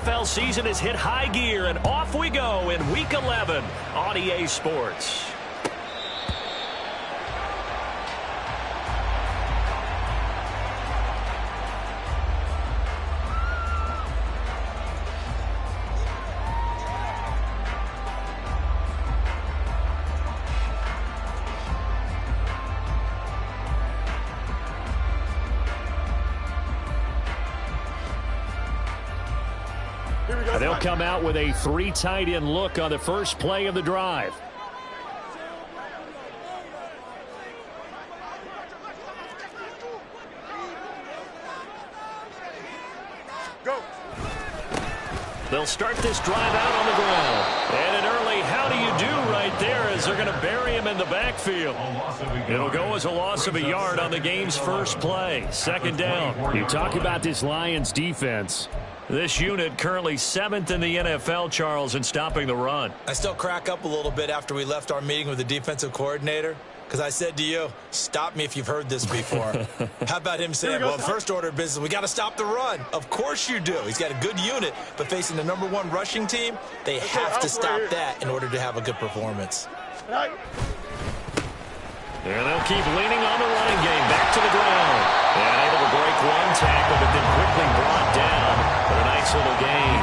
NFL season has hit high gear, and off we go in Week 11 on EA Sports. They'll come out with a 3 tight end look on the first play of the drive. Go. They'll start this drive out on the ground. And an early how do you do right there as they're going to bury him in the backfield. It'll go as a loss of a yard on the game's first play. Second down. You talk about this Lions defense. This unit currently 7th in the NFL, Charles, in stopping the run. I still crack up a little bit after we left our meeting with the defensive coordinator, because I said to you, stop me if you've heard this before. How about him saying, well, first order of business, we got to stop the run. Of course you do. He's got a good unit, but facing the #1 rushing team, they have to stop that in order to have a good performance. And they'll keep leaning on the running game. Back to the ground. And able to break one tackle, but then quickly brought down for a nice little gain.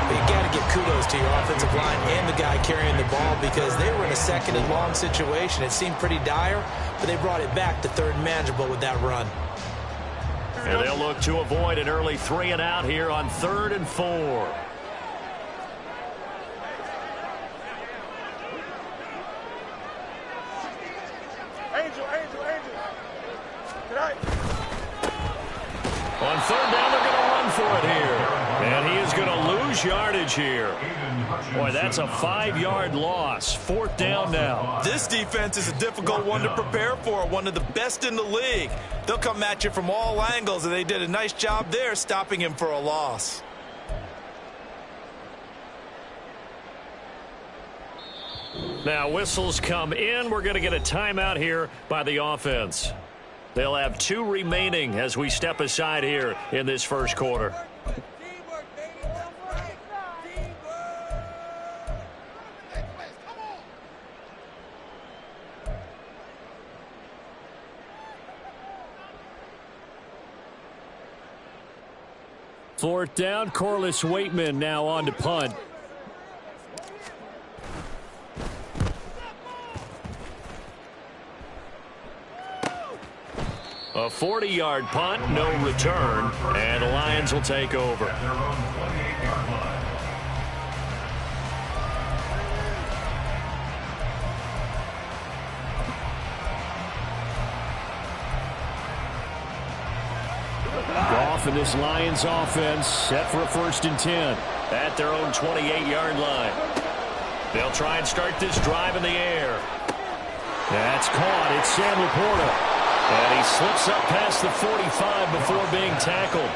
You got to give kudos to your offensive line and the guy carrying the ball, because they were in a 2nd and long situation. It seemed pretty dire, but they brought it back to 3rd and manageable with that run. And they'll look to avoid an early 3 and out here on 3rd and 4. On 3rd down, they're going to run for it here. And he is going to lose yardage here. Boy, that's a 5-yard loss. 4th down now. This defense is a difficult one to prepare for, one of the best in the league. They'll come at you from all angles, and they did a nice job there stopping him for a loss. Now, whistles come in. We're going to get a timeout here by the offense. They'll have 2 remaining as we step aside here in this first quarter. Fourth down, Corliss Waitman now on to punt. A 40-yard punt, no return, and the Lions will take over. Goff and this Lions offense set for a 1st and 10 at their own 28-yard line. They'll try and start this drive in the air. That's caught. It's Sam Laporta. And he slips up past the 45 before being tackled.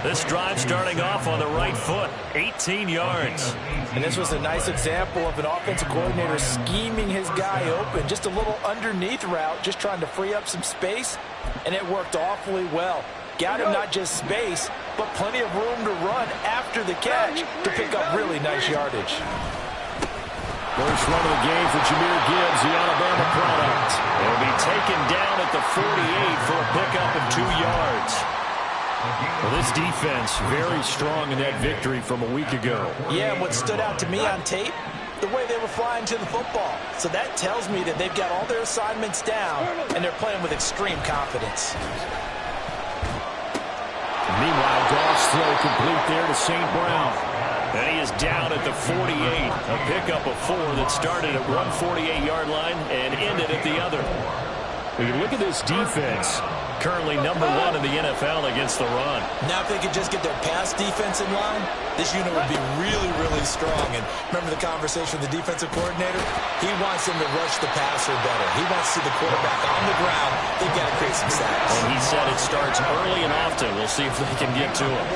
This drive starting off on the right foot, 18 yards. And this was a nice example of an offensive coordinator scheming his guy open. Just a little underneath route, just trying to free up some space, and it worked awfully well. Got him not just space, but plenty of room to run after the catch to pick up really nice yardage. First run of the game for Jahmyr Gibbs, the Alabama product. He'll be taken down at the 48 for a pickup of 2 yards. Well, this defense very strong in that victory from a week ago. Yeah, what stood out to me on tape, the way they were flying to the football. So that tells me that they've got all their assignments down, and they're playing with extreme confidence. Meanwhile, Goff's throw complete there to St. Brown. And he is down at the 48. A pickup of 4 that started at one 48-yard line and ended at the other. When you look at this defense, currently #1 in the NFL against the run. Now if they could just get their pass defense in line, this unit would be really, really strong. And remember the conversation with the defensive coordinator? He wants them to rush the passer better. He wants to see the quarterback on the ground. They've got to create some sacks. And he said it starts early and often. We'll see if they can get to him.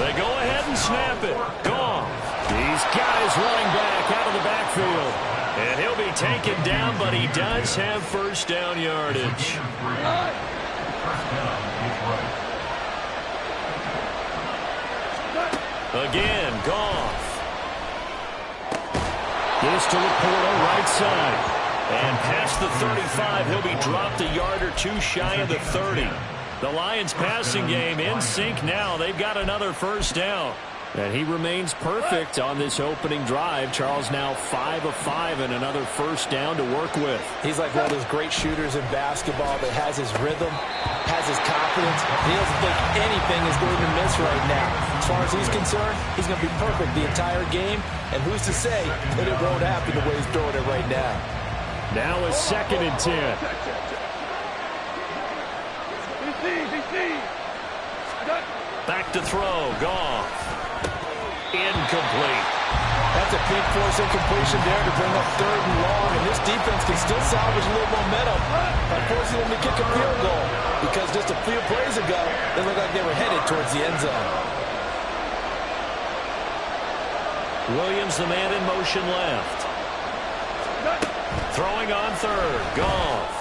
They go ahead and snap it. Gone. These guys running back out of the backfield. And he'll be taken down, but he does have 1st down yardage. Again, Goff. Gives to Laporta, right side. And past the 35, he'll be dropped a yard or two shy of the 30. The Lions passing game in sync now. They've got another first down. And he remains perfect on this opening drive. Charles now 5 of 5 and another first down to work with. He's like one of those great shooters in basketball that has his rhythm, has his confidence. He doesn't think anything is going to miss right now. As far as he's concerned, he's going to be perfect the entire game. And who's to say that it won't happen the way he's throwing it right now? Now a 2nd and 10. Back to throw. Goff. Incomplete. That's a big force incompletion there to bring up 3rd and long, and this defense can still salvage a little momentum by forcing them to kick a field goal, because just a few plays ago, they looked like they were headed towards the end zone. Williams, the man in motion left. Throwing on 3rd. Goff.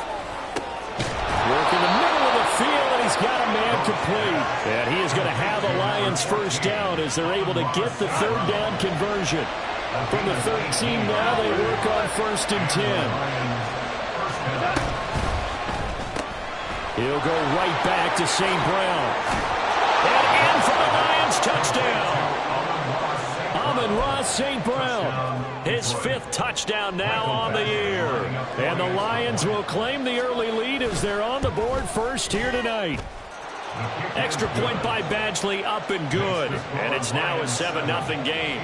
Work in the middle of the field, and he's got a man complete. And he is going to have a Lions first down as they're able to get the 3rd down conversion. From the 13 now, they work on 1st and 10. He'll go right back to St. Brown. And in for the Lions touchdown. Amon-Ra St. Brown. His 5th touchdown now on the year. And the Lions will claim the early lead as they're on the board first here tonight. Extra point by Badgley, up and good. And it's now a 7-0 game.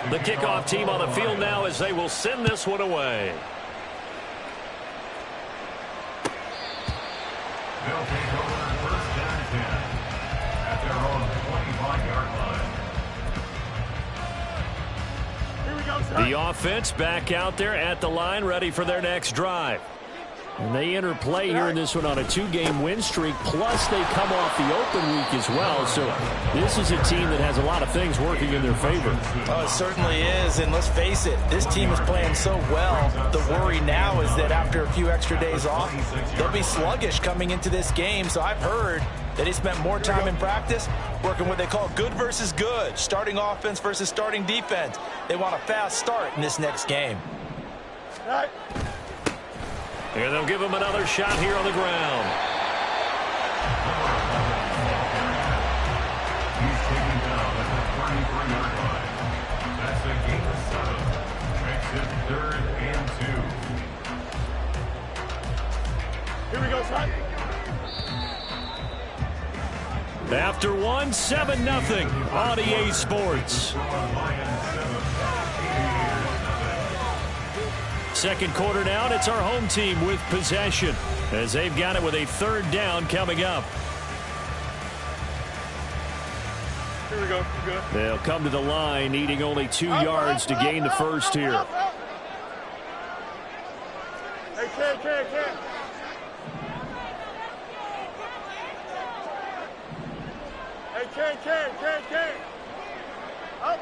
The kickoff team on the field now as they will send this one away. They'll take over 1st and 10 at their own 25-yard line. The offense back out there at the line, ready for their next drive. And they enter play here in this one on a 2-game win streak, plus they come off the open week as well. So this is a team that has a lot of things working in their favor. Oh, it certainly is, and let's face it, this team is playing so well. The worry now is that after a few extra days off, they'll be sluggish coming into this game. So I've heard that he spent more time in practice working what they call good versus good, starting offense versus starting defense. They want a fast start in this next game. And they'll give him another shot here on the ground. He's taken down at the 23-yard line. That's a gain of 7. Makes it 3rd and 2. Here we go, son. After 7-0 on EA Sports. Second quarter now, and it's our home team with possession as they've got it with a 3rd down coming up. Here we go. Good. They'll come to the line, needing only 2 yards to gain the first here. Hey, Ken. Hey, Ken. Up.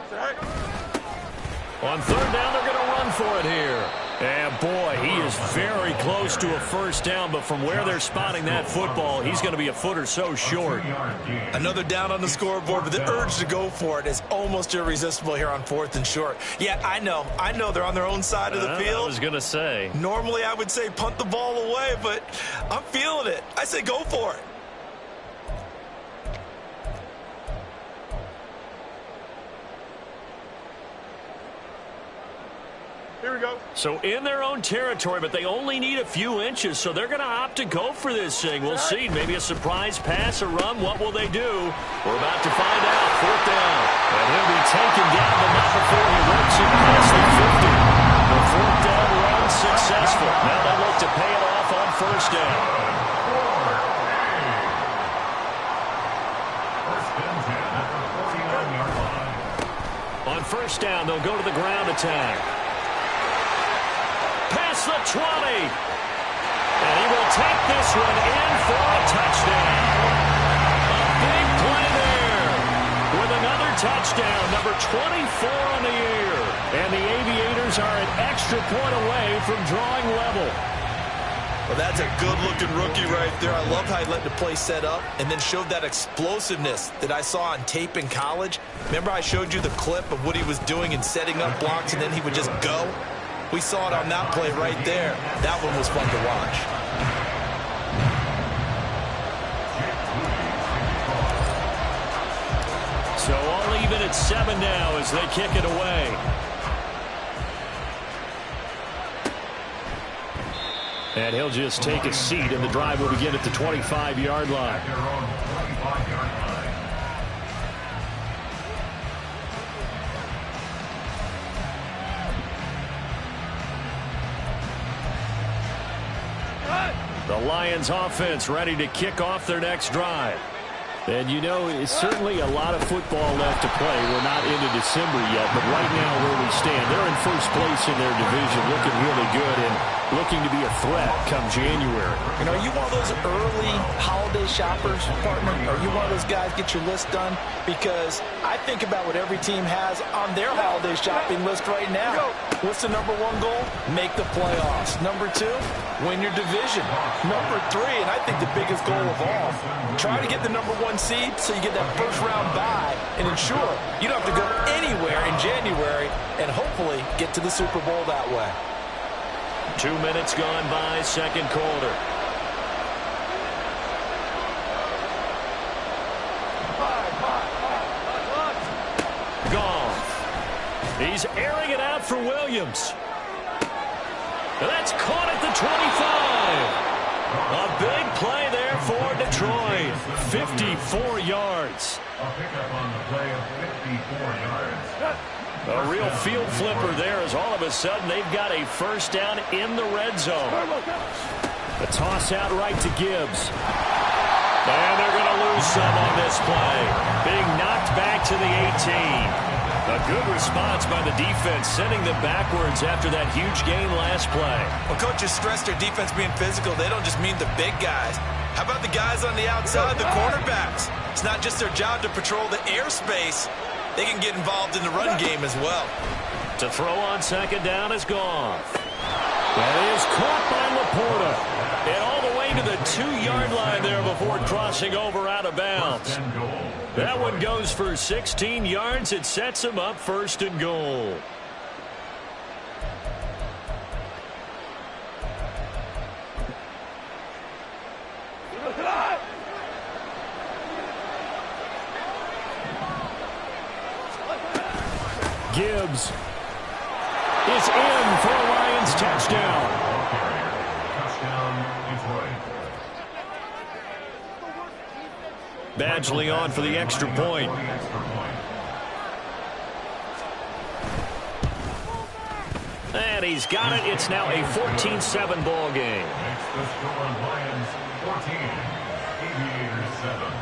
Hey. On 3rd down, they're going to run for it here. And, boy, he is very close to a first down, but from where they're spotting that football, he's going to be a foot or so short. Another down on the scoreboard, but the urge to go for it is almost irresistible here on 4th and short. Yeah, I know they're on their own side of the field. I was going to say. Normally, I would say punt the ball away, but I'm feeling it. I say go for it. Here we go. So in their own territory, but they only need a few inches, so they're going to opt to go for this thing. We'll see. Maybe a surprise pass, a run. What will they do? We're about to find out. 4th down. And he'll be taken down, but not before he works it past the 50. The 4th down run successful. Now they look to pay it off on 1st down. On 1st down, they'll go to the ground attack. Past the 20. And he will take this one in for a touchdown. A big play there with another touchdown, number 24 on the year. And the Aviators are an extra point away from drawing level. Well, that's a good-looking rookie right there. I love how he let the play set up and then showed that explosiveness that I saw on tape in college. Remember I showed you the clip of what he was doing and setting up blocks, and then he would just go? We saw it on that play right there. That one was fun to watch. So all even at 7 now as they kick it away. And he'll just take a seat, and the drive will begin at the 25-yard line. At their own 25-yard line. The Lions offense ready to kick off their next drive. And you know, it's certainly a lot of football left to play. We're not into December yet, but right now where we stand, they're in first place in their division, looking really good and looking to be a threat come January. And are you one of those early holiday shoppers, partner? Are you one of those guys get your list done? Because I think about what every team has on their holiday shopping list right now. What's the number one goal? Make the playoffs. Number 2, win your division. Number 3, and I think the biggest goal of all, try to get the number 1 seed so you get that first round bye and ensure you don't have to go anywhere in January and hopefully get to the Super Bowl that way. 2 minutes gone by, second quarter. Goff. He's airing it out for Williams. That's caught at the 25. A big play there for Detroit. 54 yards. A pickup on the play of 54 yards. A real field flipper there as all of a sudden they've got a first down in the red zone. The toss out right to Gibbs. And they're going to lose some on this play. Being knocked back to the 18. A good response by the defense, sending them backwards after that huge gain last play. Well, coaches stress their defense being physical. They don't just mean the big guys. How about the guys on the outside, the cornerbacks? It's not just their job to patrol the airspace. They can get involved in the run game as well. To throw on second down is Goff. That is caught by Laporta. And all the way to the 2-yard line there before crossing over out of bounds. That one goes for 16 yards. It sets him up first and goal. Gibbs is in for a Lions touchdown. Touchdown, Detroit. Badgley on for the extra point. And he's got it. It's now a 14-7 ball game. Makes the score Lions 14, Aviators 7.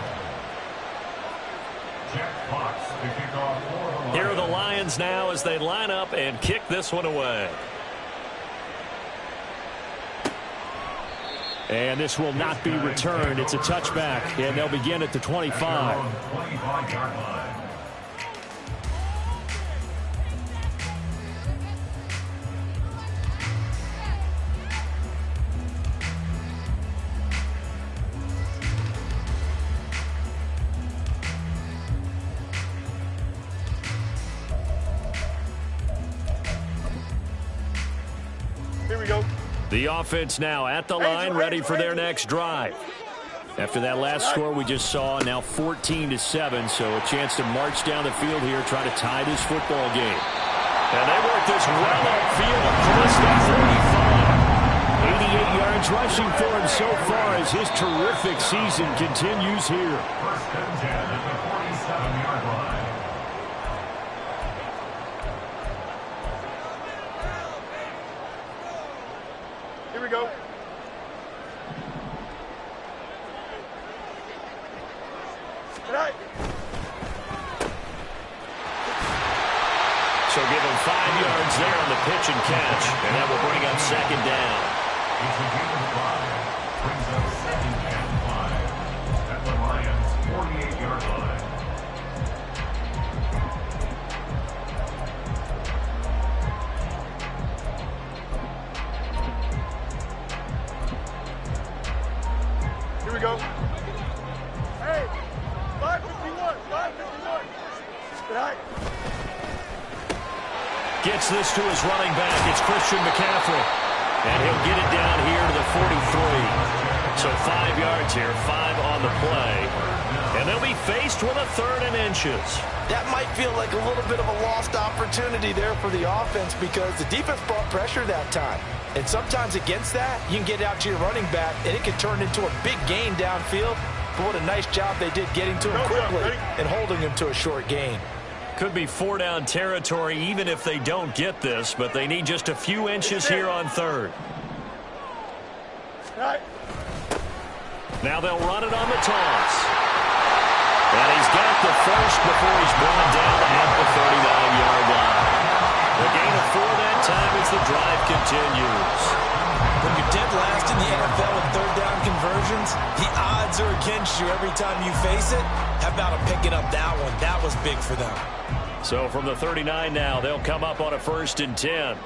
Jack Fox to kick off for the Lions. Here are the Lions now as they line up and kick this one away. And this will not be returned. It's a touchback, and they'll begin at the 25. 25-yard line. Here we go. The offense now at the line, ready for their next drive. After that last score we just saw, now 14-7, so a chance to march down the field here, try to tie this football game. And they work this well upfield across that 35. 88 yards rushing for him so far as his terrific season continues here. First and 10 at the 47-yard line. Here we go. Right. So give him 5 yards there on the pitch and catch, and that will bring up second down. It's a gain of 5. Brings up second and 5 at the Lions' 48-yard line. Gets this to his running back. It's Christian McCaffrey. And he'll get it down here to the 43. So 5 yards here, 5 on the play. And they'll be faced with a 3rd and inches. That might feel like a little bit of a lost opportunity there for the offense because the defense brought pressure that time. And sometimes against that, you can get out to your running back, and it can turn into a big gain downfield. But what a nice job they did getting to him quickly and holding him to a short gain. Could be 4-down territory even if they don't get this, but they need just a few inches here on 3rd. Now they'll run it on the toss. And he's got the first before he's brought down at the 39-yard line. The gain of 4 that time as the drive continues. When you're dead last in the NFL in 3rd down conversions, the odds are against you every time you face it. How about him picking up that one? That was big for them. So from the 39 now, they'll come up on a 1st and 10.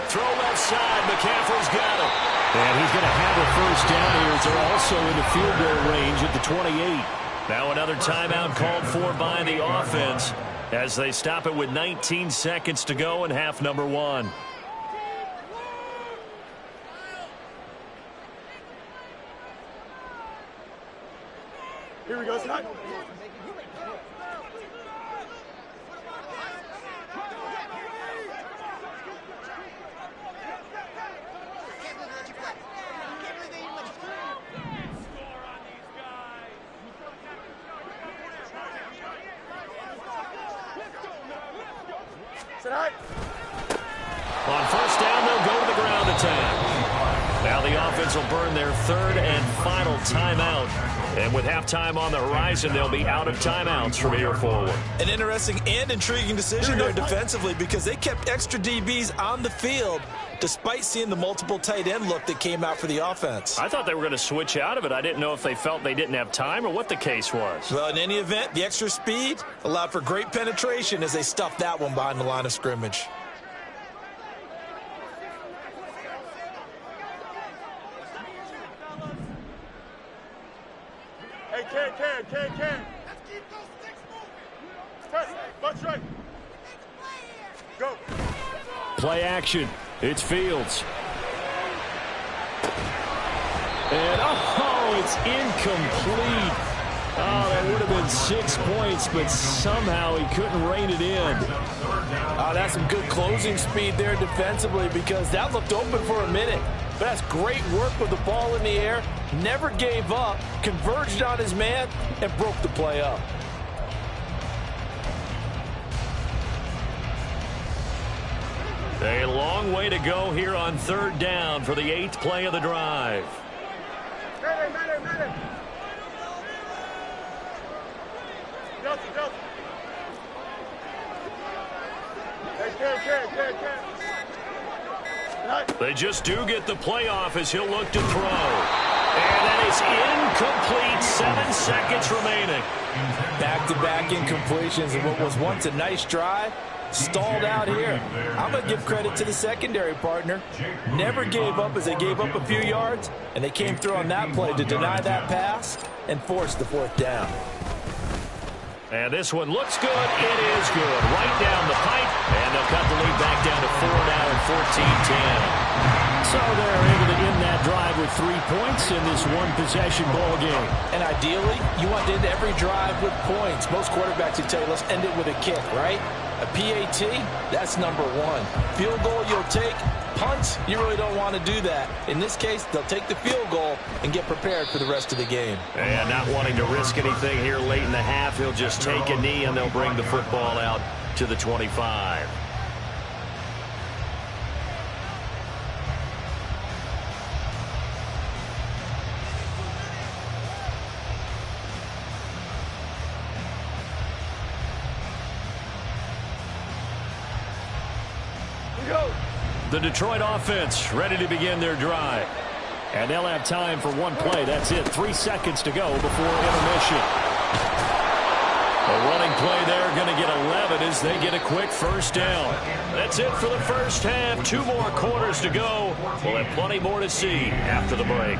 Throw left side. McCaffrey's got it. And he's going to have a 1st down here as they're also in the field goal range at the 28. Now another timeout called for by the offense as they stop it with 19 seconds to go in half number 1. Here we go, tonight. On 1st down, they'll go to the ground attack. Now the offense will burn their 3rd and final timeout. And with halftime on the horizon, they'll be out of timeouts from here forward. An interesting and intriguing decision there defensively because they kept extra DBs on the field despite seeing the multiple tight end look that came out for the offense. I thought they were going to switch out of it. I didn't know if they felt they didn't have time or what the case was. Well, in any event, the extra speed allowed for great penetration as they stuffed that one behind the line of scrimmage. Hey, Ken. Let's keep those sticks moving. Press, bunch right. Go. Play action. It's Fields. And, it's incomplete. Oh, that would have been 6 points, but somehow he couldn't rein it in. That's some good closing speed there defensively because that looked open for a minute. But that's great work with the ball in the air. Never gave up, converged on his man, and broke the play up. A long way to go here on 3rd down for the 8th play of the drive. Ready. Delta. Hey, Ken. They just do get the playoff as he'll look to throw. And that is incomplete. 7 seconds remaining. Back-to-back incompletions and what was once a nice drive stalled out here. I'm going to give credit to the secondary partner. Never gave up as they gave up a few yards, and they came through on that play to deny that pass and force the 4th down. And this one looks good. It is good. Right down the pipe. And they'll cut the lead back down to 4 now and 14-10. So they're able to end that drive with 3 points in this one-possession ball game. And ideally, you want to end every drive with points. Most quarterbacks would tell you, let's end it with a kick, right? A PAT, that's number 1. Field goal you'll take. Punts, you really don't want to do that. In this case, they'll take the field goal and get prepared for the rest of the game. And not wanting to risk anything here late in the half, he'll just take a knee and they'll bring the football out to the 25. The Detroit offense ready to begin their drive. And they'll have time for one play. That's it. 3 seconds to go before intermission. A running play there, going to get 11 as they get a quick 1st down. That's it for the first half. 2 more quarters to go. We'll have plenty more to see after the break.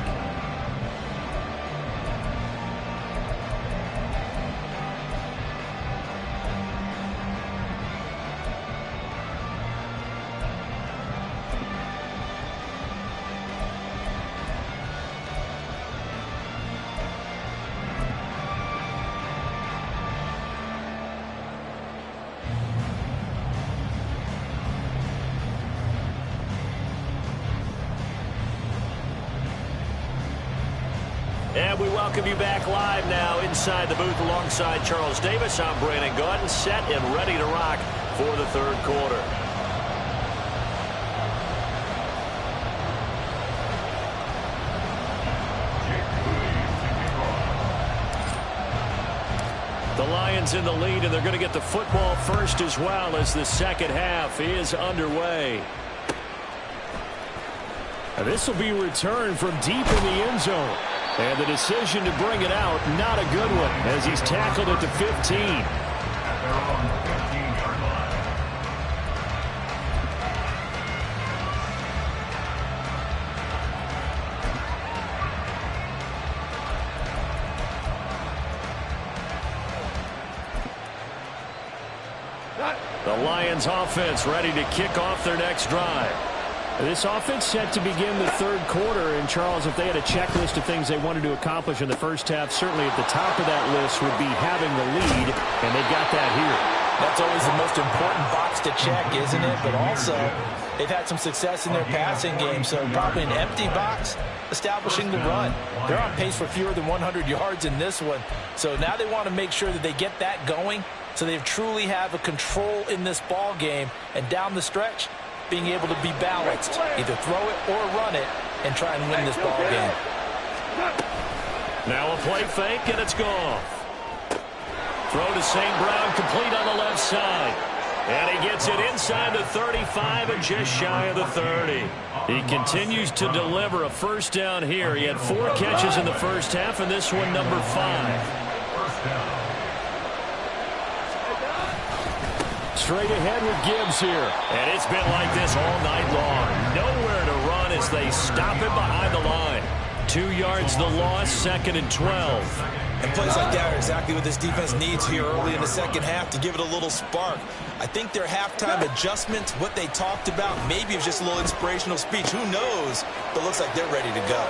We welcome you back live now inside the booth alongside Charles Davis. I'm Brandon Gaudin, set and ready to rock for the third quarter. The Lions in the lead, and they're going to get the football first as well as the second half is underway. And this will be returned from deep in the end zone. And the decision to bring it out, not a good one, as he's tackled at the 15. At their own 15-yard line. The Lions offense ready to kick off their next drive. This offense set to begin the third quarter. And, Charles, if they had a checklist of things they wanted to accomplish in the first half, certainly at the top of that list would be having the lead, and they got that here. That's always the most important box to check, isn't it? But also, they've had some success in their passing game, so probably an empty box establishing the run. They're on pace for fewer than 100 yards in this one. So now they want to make sure that they get that going so they truly have a control in this ball game, and down the stretch, being able to be balanced, either throw it or run it, and try and win this ball game. Now a play fake, and it's gone. Throw to St. Brown, complete on the left side. And he gets it inside the 35 and just shy of the 30. He continues to deliver a first down here. He had 4 catches in the first half, and this one number 5. First down. Straight ahead with Gibbs here. And it's been like this all night long. Nowhere to run as they stop him behind the line. 2 yards the loss, 2nd and 12. And plays like that are exactly what this defense needs here early in the second half to give it a little spark. I think their halftime adjustment, what they talked about, maybe it was just a little inspirational speech. Who knows? But looks like they're ready to go.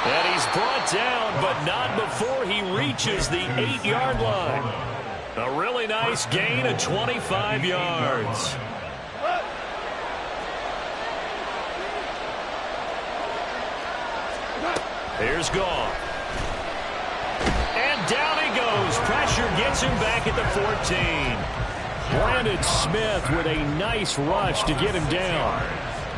And he's brought down, but not before he reaches the 8-yard line. A really nice gain of 25 yards. Here's Goff. And down he goes. Pressure gets him back at the 14. Brandon Smith with a nice rush to get him down.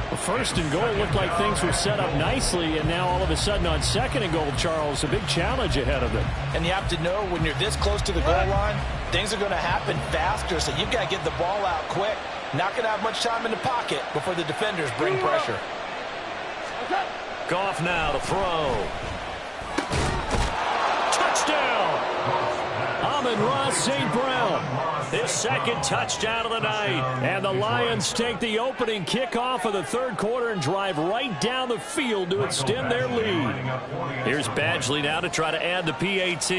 The 1st and goal looked like things were set up nicely, and now all of a sudden on 2nd and goal, Charles, a big challenge ahead of them. And you have to know when you're this close to the goal line, things are going to happen faster, so you've got to get the ball out quick. Not going to have much time in the pocket before the defenders bring pressure. Goff now to throw. Touchdown! Amon-Ra St. Brown. His 2nd touchdown of the night. And the Lions take the opening kickoff of the third quarter and drive right down the field to extend their lead. Here's Badgley now to try to add the PAT.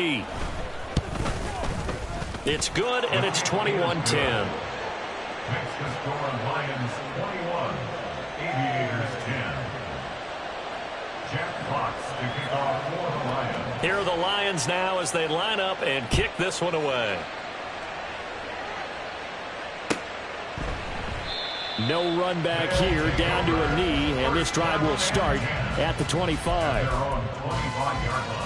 It's good, and it's 21-10. Next to score, Lions 21, Aviators 10. Jack Fox to kick off for the Lions. Here are the Lions now as they line up and kick this one away. No run back here, down to a knee, and this drive will start at the 25. Their own 25-yard line.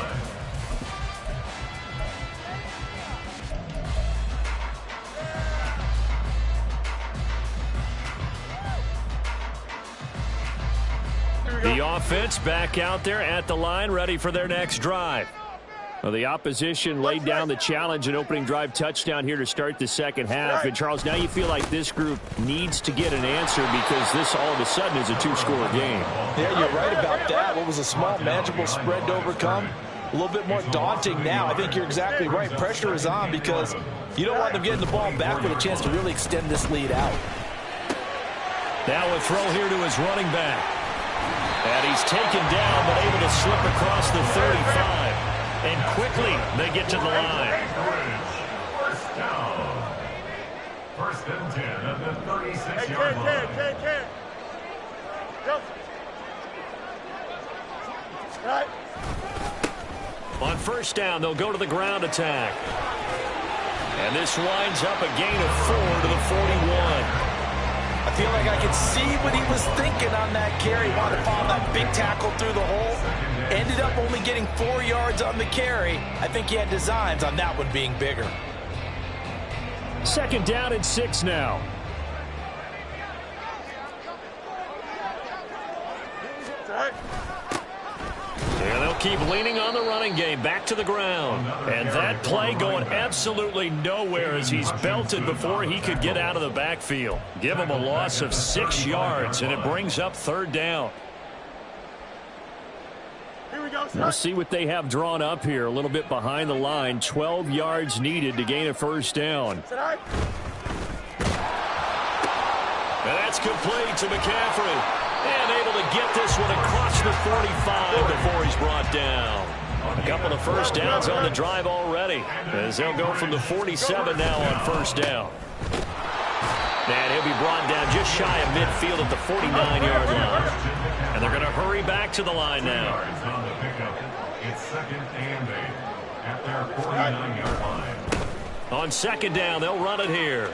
The offense back out there at the line, ready for their next drive. Well, the opposition laid down the challenge and opening drive touchdown here to start the second half. And, Charles, now you feel like this group needs to get an answer because this all of a sudden is a 2-score game. Yeah, you're right about that. What was a small, manageable spread to overcome? A little bit more daunting now. I think you're exactly right. Pressure is on because you don't want them getting the ball back with a chance to really extend this lead out. Now a throw here to his running back. And he's taken down but able to slip across the 35. And quickly they get to the line. First down. 1st and 10 at the 36-yard line. Right. On first down, they'll go to the ground attack. And this winds up a gain of 4 to the 41. I feel like I could see what he was thinking on that carry. Wanted to follow that big tackle through the hole. Ended up only getting 4 yards on the carry. I think he had designs on that one being bigger. 2nd down and 6 now. And they'll keep leaning on the running game, back to the ground. And that play going absolutely nowhere as he's belted before he could get out of the backfield. Give him a loss of 6 yards, and it brings up 3rd down. We'll see what they have drawn up here. A little bit behind the line. 12 yards needed to gain a 1st down. And that's complete to McCaffrey. And able to get this one across the 45 before he's brought down. A couple of 1st downs on the drive already, as they'll go from the 47 now on 1st down. And he'll be brought down just shy of midfield at the 49-yard line. And they're going to hurry back to the line now. It's 2nd and 8 at their 49-yard line. On 2nd down, they'll run it here.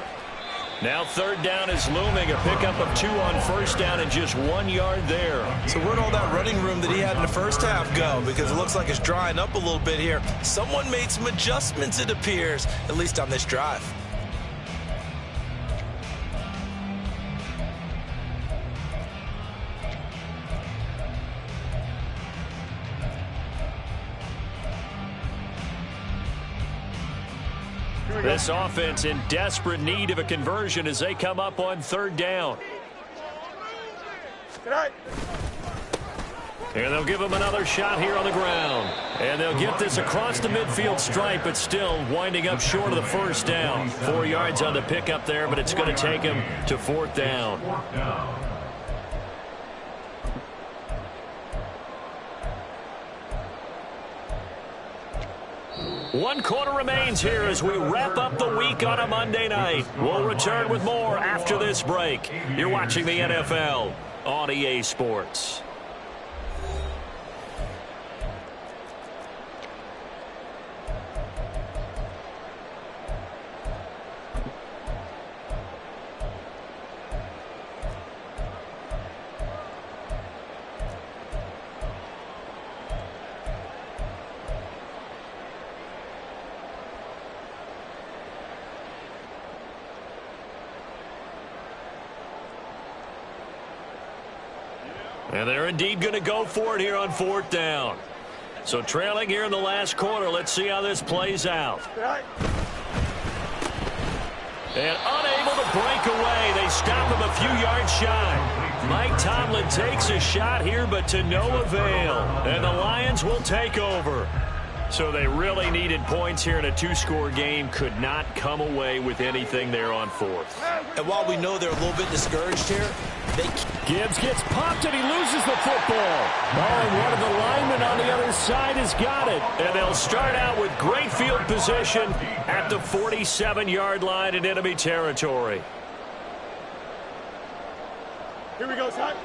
Now 3rd down is looming. A pickup of 2 on 1st down and just 1 yard there. So where'd all that running room that he had in the 1st half go? Because it looks like it's drying up a little bit here. Someone made some adjustments, it appears, at least on this drive. This offense in desperate need of a conversion as they come up on 3rd down. And they'll give him another shot here on the ground. And they'll get this across the midfield stripe, but still winding up short of the 1st down. 4 yards on the pickup there, but it's going to take him to 4th down. One quarter remains here as we wrap up the week on a Monday night. We'll return with more after this break. You're watching the NFL on EA Sports. And they're indeed going to go for it here on 4th down. So trailing here in the last quarter. Let's see how this plays out. And unable to break away. They stop him a few yards shy. Mike Tomlin takes a shot here, but to no avail. And the Lions will take over. So they really needed points here in a 2-score game. Could not come away with anything there on 4th. And while we know they're a little bit discouraged here, Gibbs gets popped and he loses the football. Oh, and one of the linemen on the other side has got it. And they'll start out with great field position at the 47-yard line in enemy territory. Here we go, son.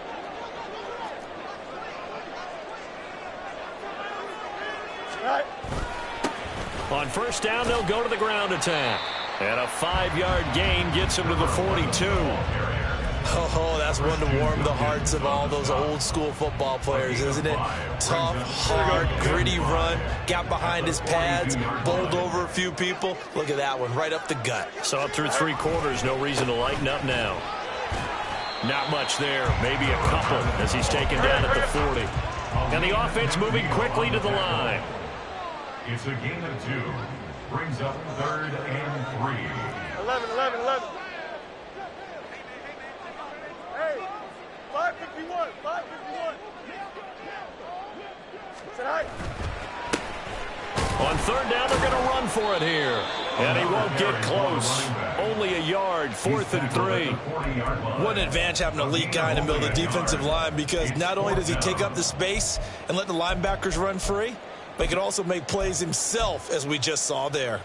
Right. On 1st down, they'll go to the ground attack. And a 5-yard gain gets them to the 42. Oh, that's one to warm the hearts of all those old-school football players, isn't it? Tough, hard, gritty run, got behind his pads, bowled over a few people. Look at that one, right up the gut. Saw it through 3 quarters, no reason to lighten up now. Not much there, maybe a couple as he's taken down at the 40. And the offense moving quickly to the line. It's a gain of 2. Brings up 3rd and 3. 11. Hey, 551. Tonight. On 3rd down, they're going to run for it here. And he won't get close. Only a yard, 4th and 3. What an advantage having a elite guy in the middle of the defensive line, because not only does he take up the space and let the linebackers run free, but he can also make plays himself, as we just saw there.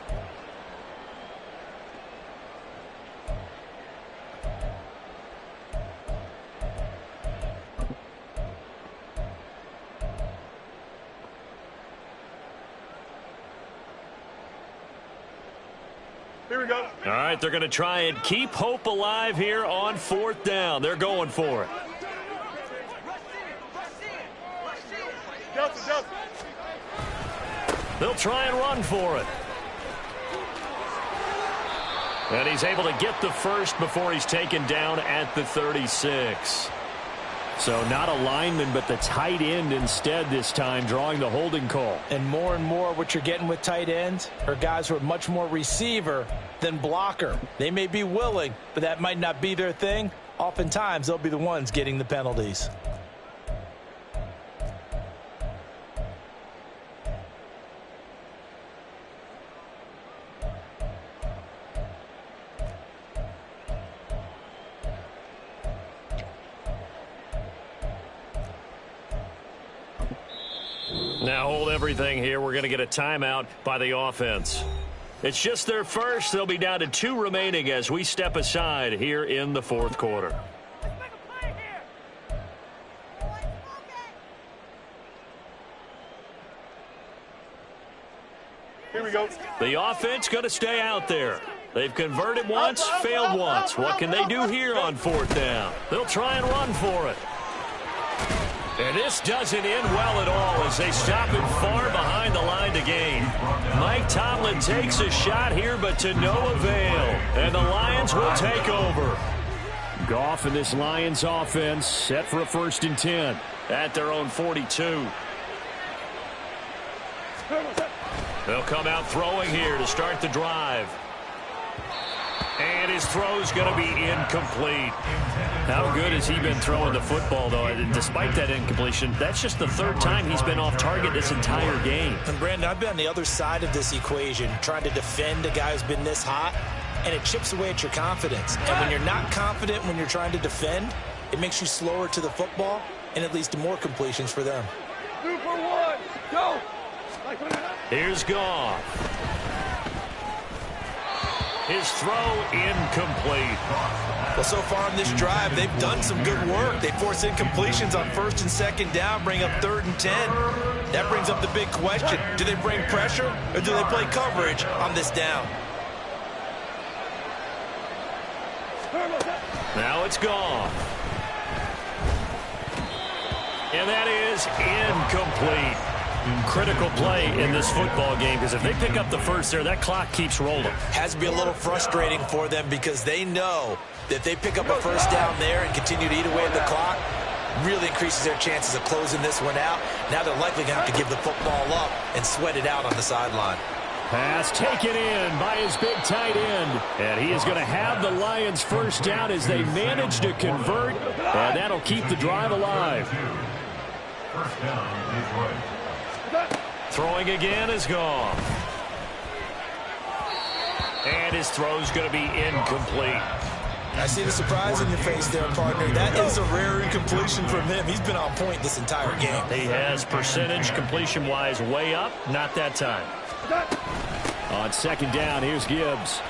Here we go. All right, they're going to try and keep hope alive here on 4th down. They're going for it. Delta. They'll try and run for it. And he's able to get the first before he's taken down at the 36. So not a lineman, but the tight end instead this time, drawing the holding call. And more what you're getting with tight ends are guys who are much more receiver than blocker. They may be willing, but that might not be their thing. Oftentimes, they'll be the ones getting the penalties. Now hold everything here. We're going to get a timeout by the offense. It's just their first. They'll be down to 2 remaining as we step aside here in the fourth quarter. Let's make a play here. Here we go. The offense going to stay out there. They've converted once, failed once. What can they do here on 4th down? They'll try and run for it. And this doesn't end well at all as they stop it far behind the line to gain. Mike Tomlin takes a shot here, but to no avail. And the Lions will take over. Goff and this Lions offense set for a 1st and 10 at their own 42. They'll come out throwing here to start the drive. And his throw's going to be incomplete. How good has he been throwing the football, though? Despite that incompletion, that's just the 3rd time he's been off target this entire game. And, Brandon, I've been on the other side of this equation, trying to defend a guy who's been this hot, and it chips away at your confidence. And when you're not confident when you're trying to defend, it makes you slower to the football, and it leads to more completions for them. 2 for 1. Go. Here's Goff. His throw incomplete. Well, so far on this drive, they've done some good work. They force incompletions on 1st and 2nd down, bring up 3rd and 10. That brings up the big question. Do they bring pressure or do they play coverage on this down? Now it's gone. And that is incomplete. Critical play in this football game because if they pick up the first there, that clock keeps rolling. Has to be a little frustrating for them because they know that if they pick up a 1st down there and continue to eat away at the clock, really increases their chances of closing this one out. Now they're likely going to have to give the football up and sweat it out on the sideline. Pass taken in by his big tight end. And he is going to have the Lions 1st down as they manage to convert. And that'll keep the drive alive. 1st down, Detroit. Throwing again is gone. And his throw's going to be incomplete. I see the surprise in your face there, partner. That is a rare incompletion from him. He's been on point this entire game. He has percentage completion-wise way up. Not that time. On 2nd down, here's Gibbs.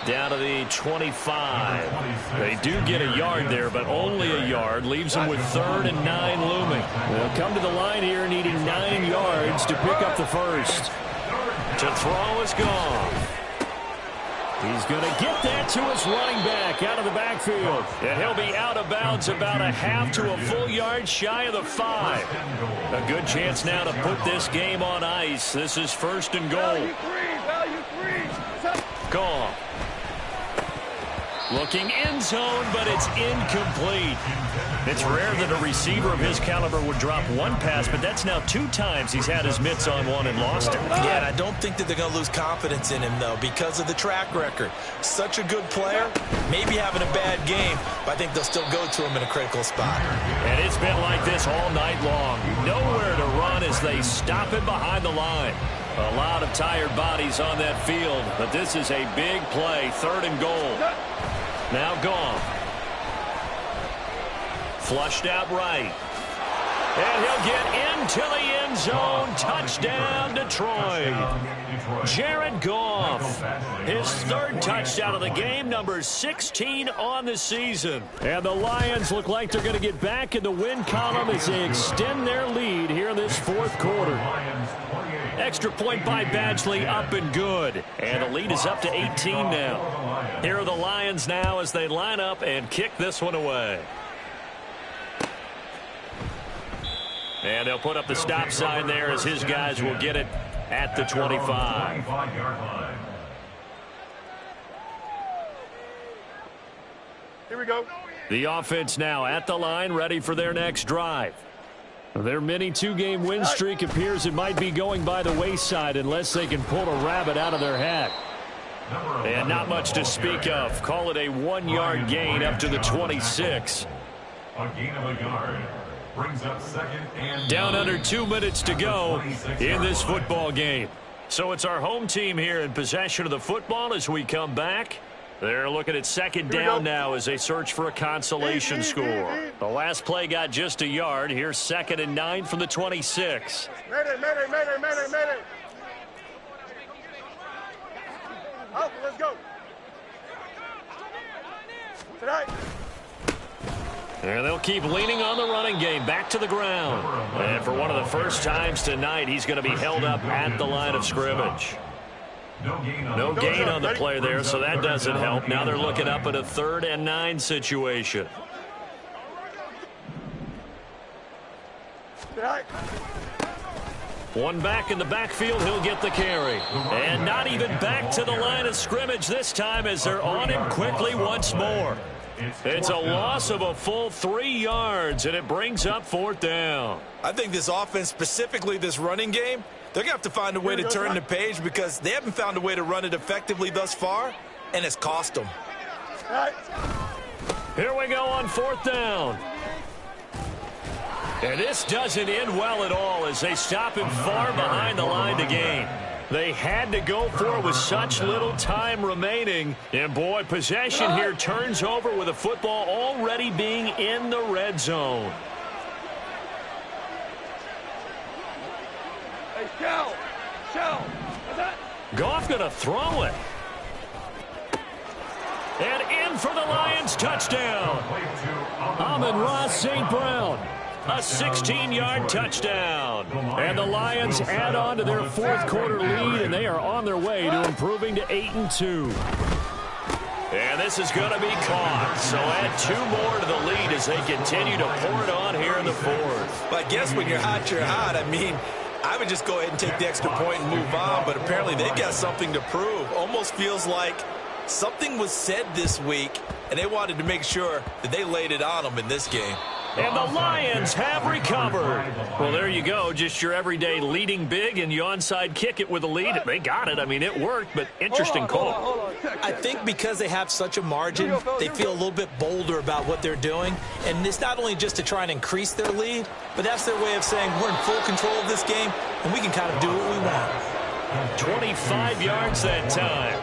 Down to the 25. They do get a yard there, but only a yard. Leaves them with 3rd and 9 looming. They'll come to the line here needing 9 yards to pick up the first. To throw is gone. He's going to get that to his running back out of the backfield. And he'll be out of bounds about a half to a full yard shy of the 5. A good chance now to put this game on ice. This is 1st and goal. Value 3. Gone. Looking end zone, but it's incomplete. It's rare that a receiver of his caliber would drop one pass, but that's now 2 times he's had his mitts on one and lost it. Yeah, and I don't think that they're going to lose confidence in him, though, because of the track record. Such a good player, maybe having a bad game, but I think they'll still go to him in a critical spot. And it's been like this all night long. Nowhere to run as they stop him behind the line. A lot of tired bodies on that field, but this is a big play, 3rd and goal. Now gone. Flushed out right. And he'll get into the end zone. Touchdown, Detroit. Jared Goff. His 3rd touchdown of the game, number 16 on the season. And the Lions look like they're going to get back in the win column as they extend their lead here in this 4th quarter. Extra point by Badgley, up and good. And the lead is up to 18 now. Here are the Lions now as they line up and kick this one away. And they'll put up the stop sign there as his guys will get it at the 25. 25-yard line. Here we go. The offense now at the line, ready for their next drive. Their mini two-game win streak appears it might be going by the wayside unless they can pull a rabbit out of their hat. And not much to speak of. Call it a 1-yard gain up to the 26. A gain of a yard. Brings up second and Down under 2 minutes to go in this football game. So it's our home team here in possession of the football as we come back. They're looking at second down now as they search for a consolation score. The last play got just a yard. Here's 2nd and 9 from the 26. Mayday. Out, let's go. Tonight. And they'll keep leaning on the running game. Back to the ground. And for one of the first times tonight, he's going to be held up at the line of scrimmage. No gain on the play there, so that doesn't help. Now they're looking up at a 3rd and 9 situation. One back in the backfield, he'll get the carry. And not even back to the line of scrimmage this time as they're on him quickly once more. It's a loss of a full 3 yards, and it brings up 4th down. I think this offense, specifically this running game, they're going to have to find a way to turn the page because they haven't found a way to run it effectively thus far, and it's cost them. Here we go on 4th down. And this doesn't end well at all as they stop him far behind the line to gain. They had to go for it with such little time remaining. And, boy, possession here turns over with a football already being in the red zone. Hey, Shell. Goff going to throw it. And in for the Lions touchdown. Amon-Ra St. Brown. A 16-yard touchdown. And the Lions add on to their 4th quarter lead, and they are on their way to improving to 8-2. And this is going to be caught. So add 2 more to the lead as they continue to pour it on here in the 4th. But I guess when you're hot, you're hot. I mean, I would just go ahead and take the extra point and move on, but apparently they've got something to prove. Almost feels like something was said this week, and they wanted to make sure that they laid it on them in this game. And the Lions have recovered. Well, there you go. Just your everyday leading big, and you onside kick it with a lead. They got it. I mean, it worked, but interesting call. Hold on. I think because they have such a margin, they feel a little bit bolder about what they're doing. And it's not only just to try and increase their lead, but that's their way of saying we're in full control of this game, and we can kind of do what we want. 25 yards that time.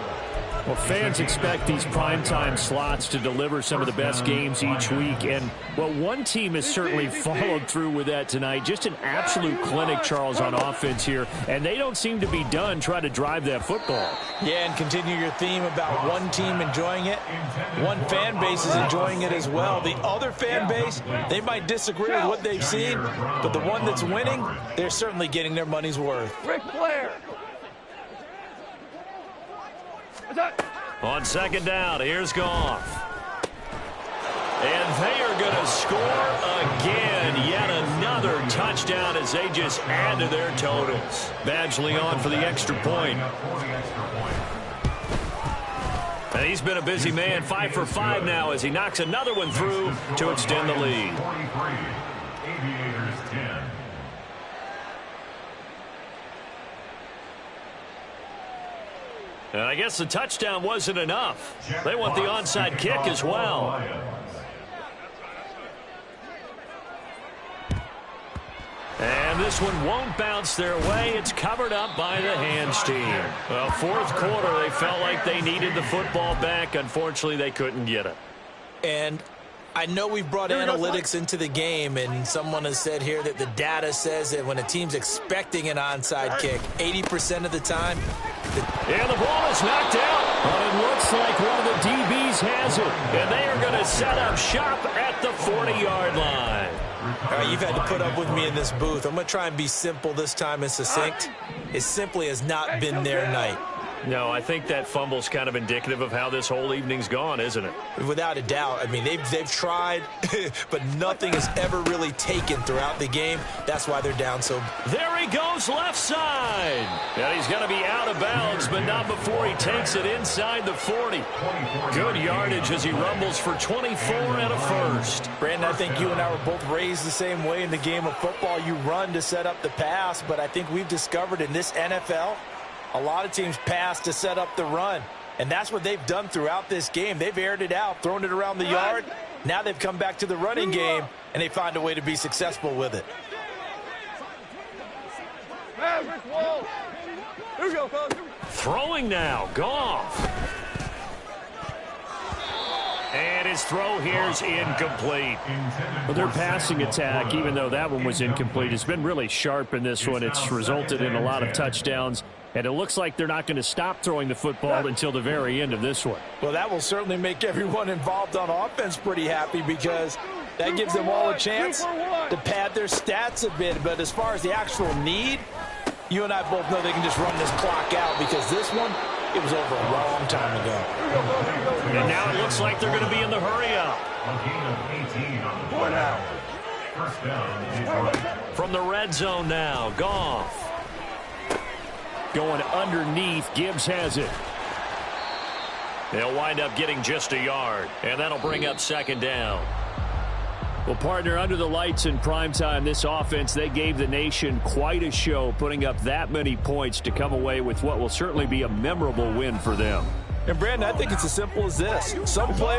Well, fans expect these primetime slots to deliver some of the best games each week. And, well, one team has certainly followed through with that tonight. Just an absolute clinic, Charles, on offense here. And they don't seem to be done trying to drive that football. Yeah, and continue your theme about one team enjoying it. One fan base is enjoying it as well. The other fan base, they might disagree with what they've seen, but the one that's winning, they're certainly getting their money's worth. Ric Flair. On 2nd down, here's Goff. And they are going to score again. Yet another touchdown as they just add to their totals. Badgley on for the extra point. And he's been a busy man, 5 for 5 now as he knocks another one through to extend the lead. Aviators 10. And I guess the touchdown wasn't enough. They want the onside kick as well. And this one won't bounce their way. It's covered up by the hands team. Well, 4th quarter, they felt like they needed the football back. Unfortunately, they couldn't get it. And I know we've brought analytics into the game, and someone has said here that the data says that when a team's expecting an onside kick, 80% of the time. And the ball is knocked out. But it looks like one of the DBs has it. And they are going to set up shop at the 40-yard line. All right, you've had to put up with me in this booth. I'm going to try and be simple this time and succinct. It simply has not been their night. No, I think that fumble's kind of indicative of how this whole evening's gone, isn't it? Without a doubt. I mean, they've tried, but nothing has ever really taken throughout the game. That's why they're down so. There he goes left side. And he's going to be out of bounds, but not before he takes it inside the 40. Good yardage as he rumbles for 24 and a first. Brandon, I think you and I were both raised the same way in the game of football. You run to set up the pass, but I think we've discovered in this NFL, a lot of teams pass to set up the run, and that's what they've done throughout this game. They've aired it out, thrown it around the yard. Now they've come back to the running game, and they find a way to be successful with it. Throwing now, Goff. And his throw here's incomplete. Well, their passing attack, even though that one was incomplete, has been really sharp in this one. It's resulted in a lot of touchdowns, and it looks like they're not going to stop throwing the football until the very end of this one. Well, that will certainly make everyone involved on offense pretty happy, because that gives them all a chance to pad their stats a bit. But as far as the actual need, you and I both know they can just run this clock out, because this one, it was over a long time ago. And now it looks like they're going to be in the hurry-up. A gain of 18 on the play. First down, Detroit. From the red zone now, Goff. Going underneath, Gibbs has it. They'll wind up getting just a yard, and that'll bring up second down. Well, partner, under the lights in primetime, this offense, they gave the nation quite a show, putting up that many points to come away with what will certainly be a memorable win for them. And, Brandon, I think it's as simple as this. Some players